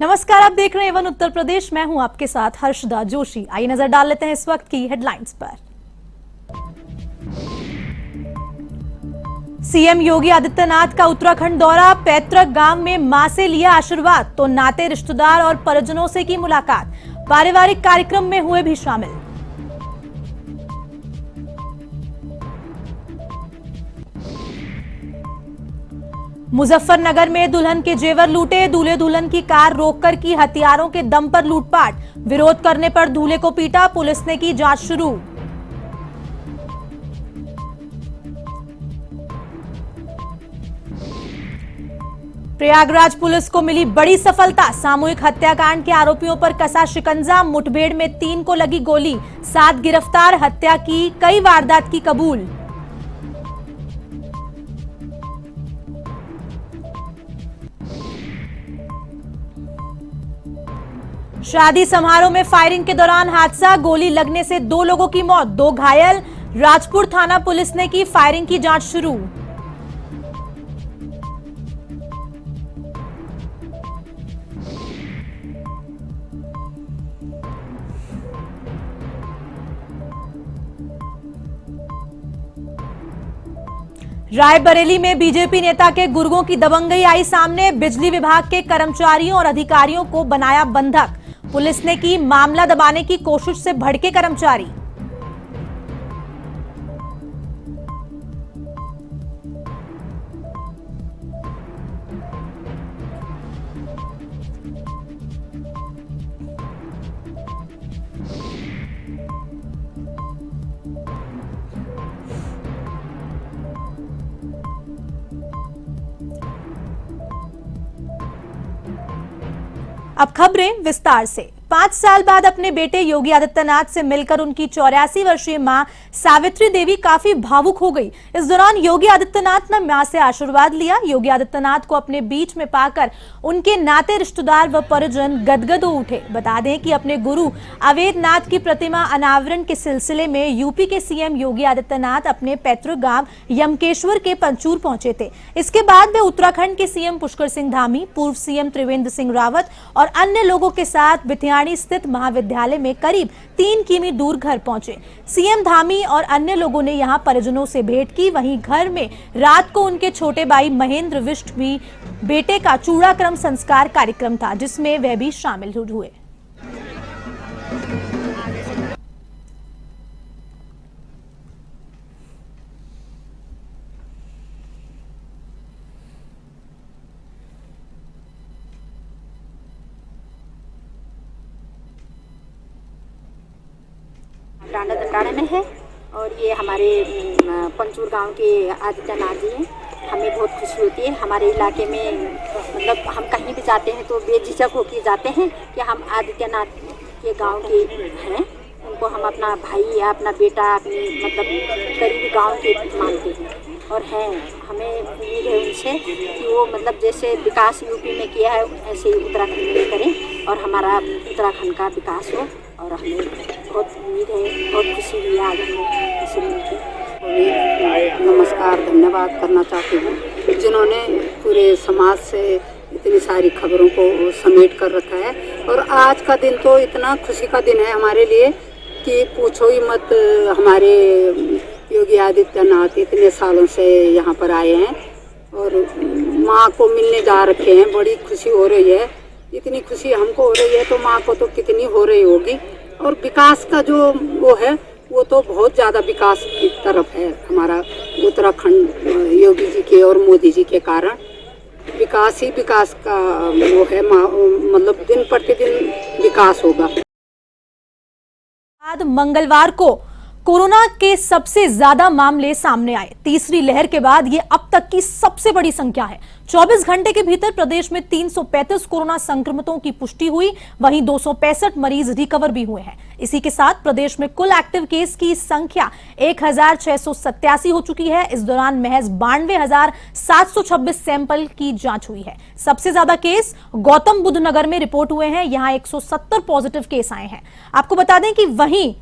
नमस्कार, आप देख रहे हैं वन उत्तर प्रदेश। मैं हूं आपके साथ हर्षदा जोशी। आइए नजर डाल लेते हैं इस वक्त की हेडलाइंस पर। सीएम योगी आदित्यनाथ का उत्तराखंड दौरा, पैतृक गांव में मां से लिया आशीर्वाद तो नाते रिश्तेदार और परिजनों से की मुलाकात। पारिवारिक कार्यक्रम में हुए भी शामिल। मुजफ्फरनगर में दुल्हन के जेवर लूटे, दूल्हे दुल्हन की कार रोककर की हथियारों के दम पर लूटपाट। विरोध करने पर दूल्हे को पीटा, पुलिस ने की जांच शुरू। प्रयागराज पुलिस को मिली बड़ी सफलता, सामूहिक हत्याकांड के आरोपियों पर कसा शिकंजा। मुठभेड़ में 3 को लगी गोली, 7 गिरफ्तार, हत्या की कई वारदात की कबूल। शादी समारोह में फायरिंग के दौरान हादसा, गोली लगने से 2 लोगों की मौत, 2 घायल। राजपुर थाना पुलिस ने की फायरिंग की जांच शुरू। रायबरेली में बीजेपी नेता के गुर्गों की दबंगई आई सामने, बिजली विभाग के कर्मचारियों और अधिकारियों को बनाया बंधक। पुलिस ने की मामला दबाने की कोशिश से भड़के कर्मचारी। अब खबरें विस्तार से। 5 साल बाद अपने बेटे योगी आदित्यनाथ से मिलकर उनकी 84 वर्षीय मां सावित्री देवी काफी भावुक हो गई। इस दौरान योगी आदित्यनाथ ने मां से आशीर्वाद लिया। योगी आदित्यनाथ को अपने बीच में पाकर उनके नाते रिश्तेदार व परिजन गदगद हो उठे। बता दें कि अपने गुरु अवेद्यनाथ की प्रतिमा अनावरण के सिलसिले में यूपी के सीएम योगी आदित्यनाथ अपने पैतृक गांव यमकेश्वर के पंचूर पहुंचे थे। इसके बाद वे उत्तराखंड के सीएम पुष्कर सिंह धामी, पूर्व सीएम त्रिवेंद्र सिंह रावत और अन्य लोगों के साथ बिथियाणी स्थित महाविद्यालय में करीब 3 किमी दूर घर पहुंचे। सीएम धामी और अन्य लोगों ने यहां परिजनों से भेंट की। वहीं घर में रात को उनके छोटे भाई महेंद्र विष्ट भी बेटे का चूड़ाक्रम संस्कार कार्यक्रम था, जिसमें वह भी शामिल हुए। डांडा दंडाने में है और ये हमारे पंचूर गांव के आदित्यनाथ जी हैं। हमें बहुत खुशी होती है। हमारे इलाके में मतलब हम कहीं भी जाते हैं तो बेझिझक होकर जाते हैं कि हम आदित्यनाथ के गांव के हैं। उनको हम अपना भाई या अपना बेटा, अपने मतलब करीबी गांव के मानते हैं और हैं। हमें उम्मीद है उनसे कि वो मतलब जैसे विकास यूपी में किया है ऐसे ही उत्तराखंड में करें और हमारा उत्तराखंड का विकास हो। और हमें बहुत उम्मीद है, बहुत खुशी हुई आज हमें इसे मिलकर। नमस्कार, धन्यवाद करना चाहती हूँ जिन्होंने पूरे समाज से इतनी सारी खबरों को समेट कर रखा है। और आज का दिन तो इतना खुशी का दिन है हमारे लिए कि पूछो ही मत। हमारे योगी आदित्यनाथ इतने सालों से यहाँ पर आए हैं और माँ को मिलने जा रखे हैं। बड़ी खुशी हो रही है। इतनी खुशी हमको हो रही है तो माँ को तो कितनी हो रही होगी। और विकास का जो वो है वो तो बहुत ज़्यादा विकास की तरफ है हमारा उत्तराखंड। योगी जी के और मोदी जी के कारण विकास ही विकास का वो है। मतलब दिन प्रतिदिन विकास होगा। मंगलवार को कोरोना के सबसे ज्यादा मामले सामने आए। तीसरी लहर के बाद ये अब तक की सबसे बड़ी संख्या है। 24 घंटे के भीतर प्रदेश में 335 कोरोना संक्रमितों की पुष्टि हुई, वहीं 265 मरीज रिकवर भी हुए हैं। इसी के साथ प्रदेश में कुल एक्टिव केस की संख्या 1687 हो चुकी है। इस दौरान महज 92,726 सैंपल की जांच हुई है। सबसे ज्यादा केस गौतम बुद्ध नगर में रिपोर्ट हुए हैं। यहां 170 पॉजिटिव केस आए हैं। आपको बता दें कि वहीं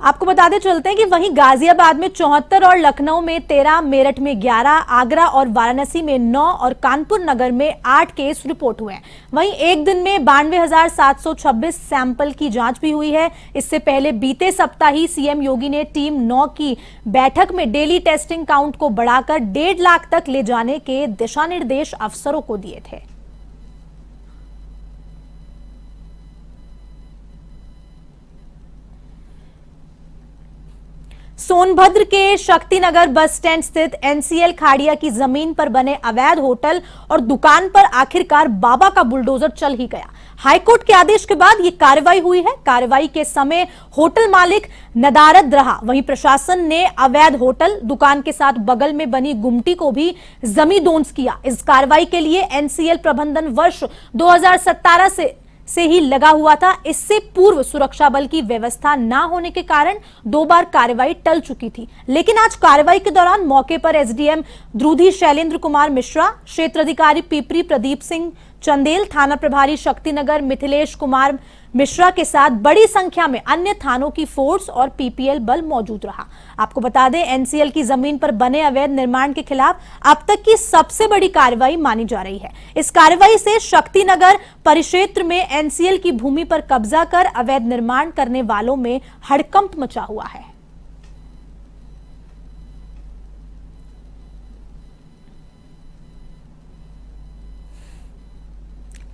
आपको बताते चलते हैं कि वहीं गाजियाबाद में 74 और लखनऊ में 13, मेरठ में 11, आगरा और वाराणसी में 9 और कानपुर नगर में 8 केस रिपोर्ट हुए हैं। वहीं एक दिन में 92,726 सैंपल की जांच भी हुई है। इससे पहले बीते सप्ताह ही सीएम योगी ने टीम 9 की बैठक में डेली टेस्टिंग काउंट को बढ़ाकर 1.5 लाख तक ले जाने के दिशा निर्देश अफसरों को दिए थे। सोनभद्र के शक्तिनगर बस स्टैंड स्थित एनसीएल खाड़िया की जमीन पर बने अवैध होटल और दुकान पर आखिरकार बाबा का बुलडोजर चल ही गया। हाईकोर्ट के आदेश के बाद ये कार्रवाई हुई है। कार्रवाई के समय होटल मालिक नदारद रहा। वहीं प्रशासन ने अवैध होटल दुकान के साथ बगल में बनी गुमटी को भी जमींदोज किया। इस कार्रवाई के लिए एनसीएल प्रबंधन वर्ष 2017 से ही लगा हुआ था। इससे पूर्व सुरक्षा बल की व्यवस्था न होने के कारण 2 बार कार्रवाई टल चुकी थी। लेकिन आज कार्रवाई के दौरान मौके पर एसडीएम द्रुधी शैलेंद्र कुमार मिश्रा, क्षेत्र अधिकारी पीपरी प्रदीप सिंह चंदेल, थाना प्रभारी शक्तिनगर मिथिलेश कुमार मिश्रा के साथ बड़ी संख्या में अन्य थानों की फोर्स और पीपीएल बल मौजूद रहा। आपको बता दें, एनसीएल की जमीन पर बने अवैध निर्माण के खिलाफ अब तक की सबसे बड़ी कार्रवाई मानी जा रही है। इस कार्रवाई से शक्तिनगर परिक्षेत्र में एनसीएल की भूमि पर कब्जा कर अवैध निर्माण करने वालों में हड़कंप मचा हुआ है।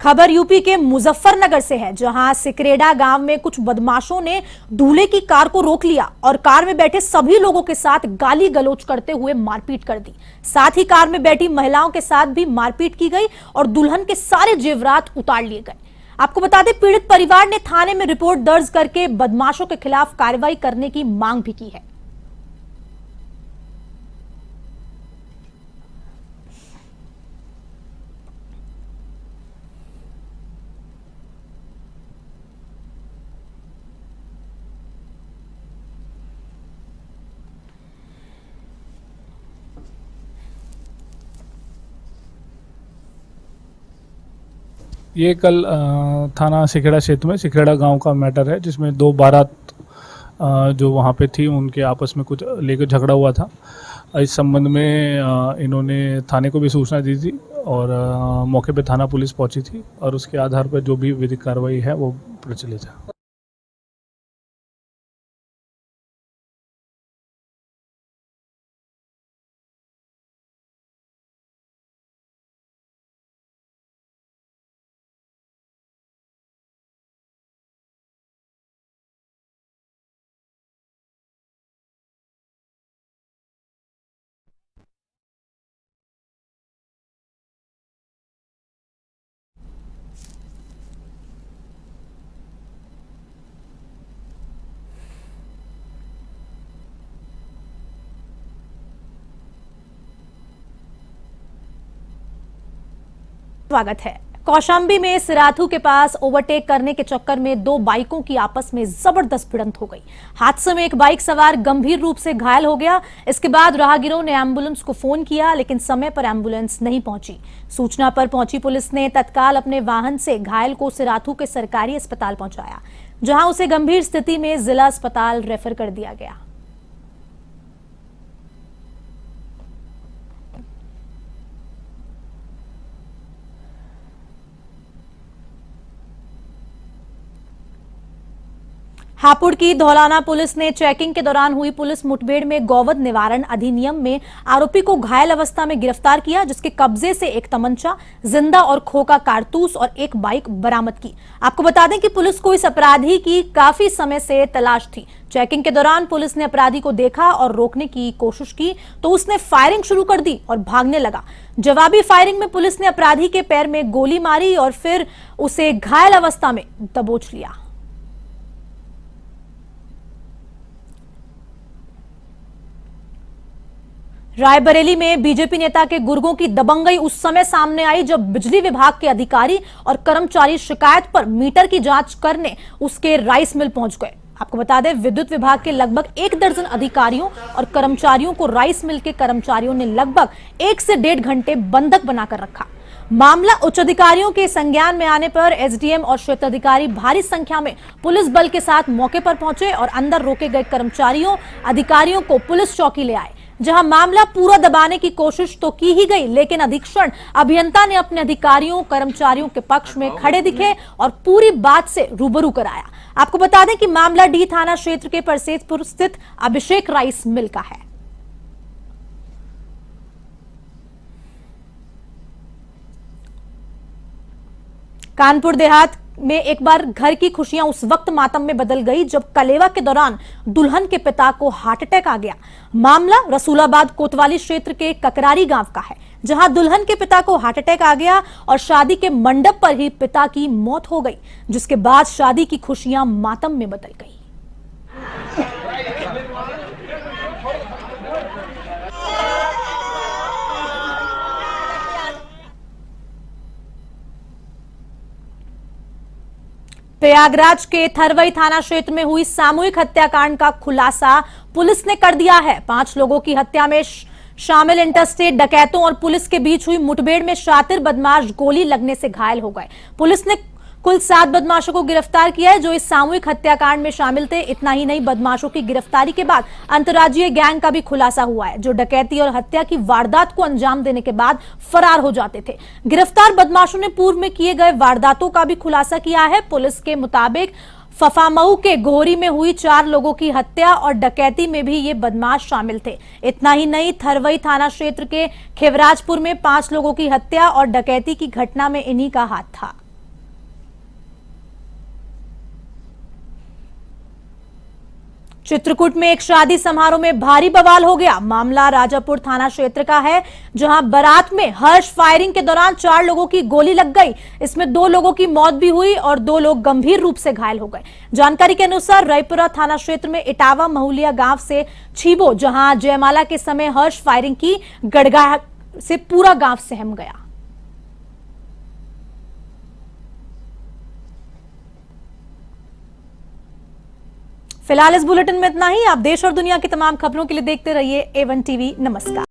खबर यूपी के मुजफ्फरनगर से है, जहां सिकरेडा गांव में कुछ बदमाशों ने दूल्हे की कार को रोक लिया और कार में बैठे सभी लोगों के साथ गाली गलौज करते हुए मारपीट कर दी। साथ ही कार में बैठी महिलाओं के साथ भी मारपीट की गई और दुल्हन के सारे जेवरात उतार लिए गए। आपको बता दें, पीड़ित परिवार ने थाने में रिपोर्ट दर्ज करके बदमाशों के खिलाफ कार्रवाई करने की मांग भी की है। ये कल थाना सिखेड़ा क्षेत्र में सिखेड़ा गांव का मैटर है, जिसमें 2 बारात जो वहाँ पे थी उनके आपस में कुछ लेकर झगड़ा हुआ था। इस संबंध में इन्होंने थाने को भी सूचना दी थी और मौके पे थाना पुलिस पहुंची थी और उसके आधार पर जो भी विधिक कार्रवाई है वो प्रचलित है। स्वागत है। कौशाम्बी में सिराथू के पास ओवरटेक करने के चक्कर में 2 बाइकों की आपस में जबरदस्त भिड़ंत हो गई। हादसे में एक बाइक सवार गंभीर रूप से घायल हो गया। इसके बाद राहगीरों ने एम्बुलेंस को फोन किया, लेकिन समय पर एम्बुलेंस नहीं पहुंची। सूचना पर पहुंची पुलिस ने तत्काल अपने वाहन से घायल को सिराथू के सरकारी अस्पताल पहुंचाया, जहां उसे गंभीर स्थिति में जिला अस्पताल रेफर कर दिया गया। हापुड़ की धौलाना पुलिस ने चेकिंग के दौरान हुई पुलिस मुठभेड़ में गौवध निवारण अधिनियम में आरोपी को घायल अवस्था में गिरफ्तार किया, जिसके कब्जे से एक तमंचा, जिंदा और खोखा कारतूस और एक बाइक बरामद की। आपको बता दें कि पुलिस को इस अपराधी की काफी समय से तलाश थी। चेकिंग के दौरान पुलिस ने अपराधी को देखा और रोकने की कोशिश की तो उसने फायरिंग शुरू कर दी और भागने लगा। जवाबी फायरिंग में पुलिस ने अपराधी के पैर में गोली मारी और फिर उसे घायल अवस्था में दबोच लिया। रायबरेली में बीजेपी नेता के गुर्गों की दबंगई उस समय सामने आई जब बिजली विभाग के अधिकारी और कर्मचारी शिकायत पर मीटर की जांच करने उसके राइस मिल पहुंच गए। आपको बता दें, विद्युत विभाग के लगभग 1 दर्जन अधिकारियों और कर्मचारियों को राइस मिल के कर्मचारियों ने लगभग 1 से 1.5 घंटे बंधक बनाकर रखा। मामला उच्च अधिकारियों के संज्ञान में आने पर एसडीएम और क्षेत्राधिकारी भारी संख्या में पुलिस बल के साथ मौके पर पहुंचे और अंदर रोके गए कर्मचारियों अधिकारियों को पुलिस चौकी ले आए, जहां मामला पूरा दबाने की कोशिश तो की ही गई, लेकिन अधीक्षण अभियंता ने अपने अधिकारियों कर्मचारियों के पक्ष में खड़े दिखे और पूरी बात से रूबरू कराया। आपको बता दें कि मामला डी थाना क्षेत्र के परसेतपुर स्थित अभिषेक राइस मिल का है। कानपुर देहात में एक बार घर की खुशियां उस वक्त मातम में बदल गई जब कलेवा के दौरान दुल्हन के पिता को हार्ट अटैक आ गया। मामला रसूलाबाद कोतवाली क्षेत्र के ककरारी गांव का है, जहां दुल्हन के पिता को हार्ट अटैक आ गया और शादी के मंडप पर ही पिता की मौत हो गई, जिसके बाद शादी की खुशियां मातम में बदल गई। प्रयागराज के थरवई थाना क्षेत्र में हुई सामूहिक हत्याकांड का खुलासा पुलिस ने कर दिया है। 5 लोगों की हत्या में शामिल इंटरस्टेट डकैतों और पुलिस के बीच हुई मुठभेड़ में शातिर बदमाश गोली लगने से घायल हो गए। पुलिस ने कुल 7 बदमाशों को गिरफ्तार किया है जो इस सामूहिक हत्याकांड में शामिल थे। इतना ही नहीं, बदमाशों की गिरफ्तारी के बाद अंतर्राज्यीय गैंग का भी खुलासा हुआ है जो डकैती और हत्या की वारदात को अंजाम देने के बाद फरार हो जाते थे। गिरफ्तार बदमाशों ने पूर्व में किए गए वारदातों का भी खुलासा किया है। पुलिस के मुताबिक फफामऊ के गोहरी में हुई 4 लोगों की हत्या और डकैती में भी ये बदमाश शामिल थे। इतना ही नहीं, थरवई थाना क्षेत्र के खेवराजपुर में 5 लोगों की हत्या और डकैती की घटना में इन्हीं का हाथ था। चित्रकूट में एक शादी समारोह में भारी बवाल हो गया। मामला राजापुर थाना क्षेत्र का है, जहां बारात में हर्ष फायरिंग के दौरान 4 लोगों की गोली लग गई। इसमें 2 लोगों की मौत भी हुई और 2 लोग गंभीर रूप से घायल हो गए। जानकारी के अनुसार रायपुरा थाना क्षेत्र में इटावा महुलिया गांव से छीबो, जहां जयमाला के समय हर्ष फायरिंग की गड़गड़ाहट से पूरा गांव सहम गया। फिलहाल इस बुलेटिन में इतना ही। आप देश और दुनिया की तमाम खबरों के लिए देखते रहिए A1 टीवी। नमस्कार।